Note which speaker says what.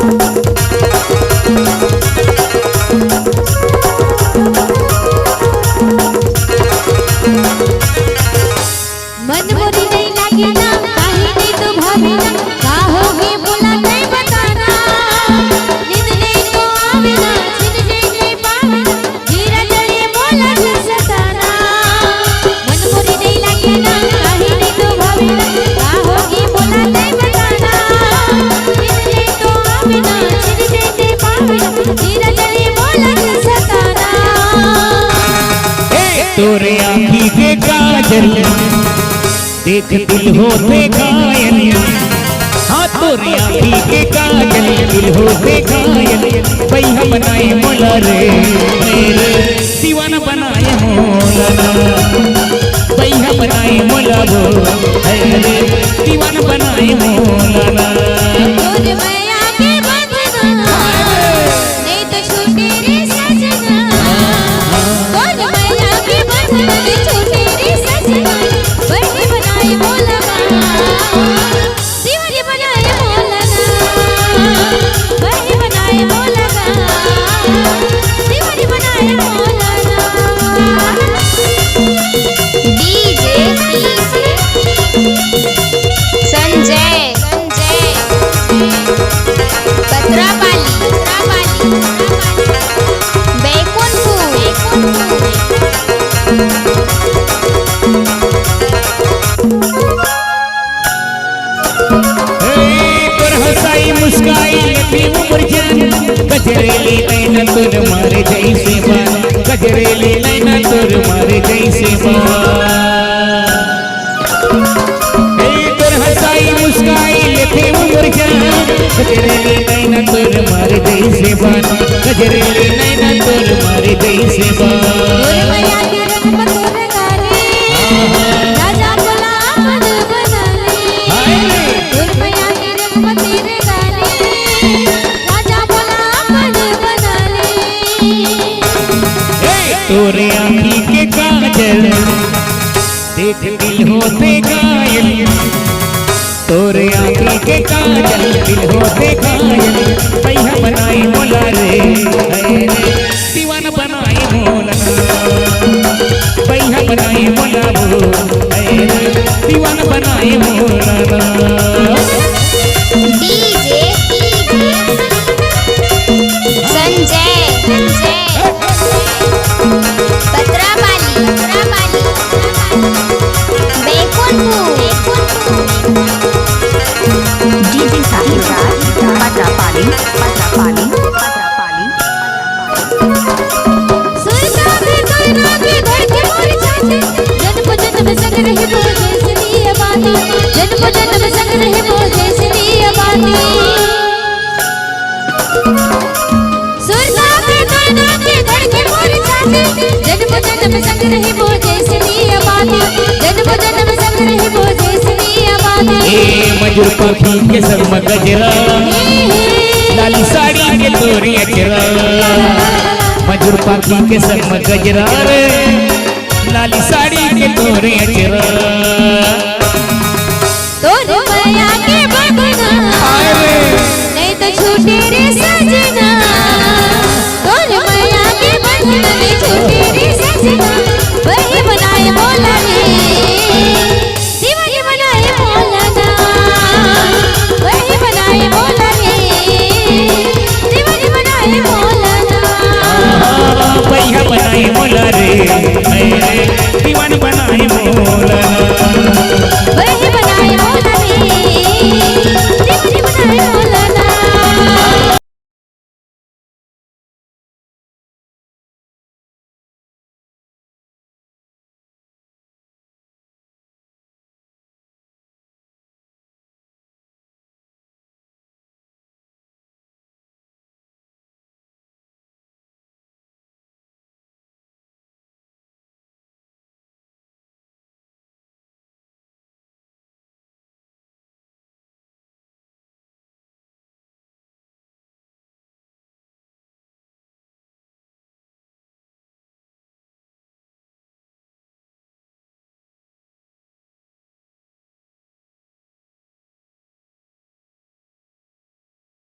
Speaker 1: मन मोरी नहीं लागे ना काहे नहीं तो भाभी ना का होगे बोला नहीं बताना नींद नहीं तो आवे ना छिन नहीं पावे ना जीरा जड़े बोला न सताना मन मोरी नहीं लागे ना काहे नहीं तो भाभी ना का होगे बोला नहीं बताना नींद नहीं तो आवे ना छिन नहीं पावे ना जीरा जड़े बोला न सताना
Speaker 2: तोरे आँखी के काजल देख दिल होते घायल, हाँ तोरे आँखी के काजल दिल होते घायल, पैया बनाए मोला रे मेरे दीवाना बनाए मोला, पैया बनाए मोला वो रे दीवाना बनाए मोला।
Speaker 1: तोरे मैया के बंधना नहीं तो छूटे रे सजना, तोरे मैया के बंधना नहीं छूटे रे सजना, बड़ी बनाए मोला दीवानी बनाए मोला बड़ी बनाए मोला दीवानी बनाए मोला। डीजे संजय पत्रापाली बैकुंठपुर
Speaker 2: मुस्काई लगी उम्र जान गजरेली नैना तोर मारे जैसे बान, गजरेली नैना तोर मारे जैसे बान, तोर हंसाई मुस्काई लगी उम्र जान गजरेली नैना तोर मारे जैसे बान, गजरेली नैना तोर मारे जैसे बान।
Speaker 1: राजा बोला मन बना ले, मैया के रंग तेरे गाले, राजा बोला मन बना ले।
Speaker 2: तोरे आँखी के काजल देख दिल होते घायल, तोरे आँखी के काजल दिल होते घायल, पैया बनाए मोला रे दीवाना बनाए मोला, पैया बनाए मोला वो दीवाना बनाए मोला।
Speaker 1: डीजे संजय पत्रापाली बैकुंठपुर
Speaker 3: डीजे साहिराज पत्रापाली
Speaker 1: सुरता में कोयना के घर के मोर छाते, जन्म जन्म संग रहे वो जैसे दिया बाती, जन्म जन्म संग रहे वो जैसे दिया बाती। सुरता में कोयना के घर के मोर छाते, जन्म जन्म संग रहे वो जैसे दिया बाती, जन्म जन्म संग रहे वो जैसे दिया बाती।
Speaker 2: मजूर पाखी के संग में गजरा लाली साड़ी के तोरी अचरा, मजूर पाखी के संग में गजरा रे लाली साड़ी के तोरे अचरा।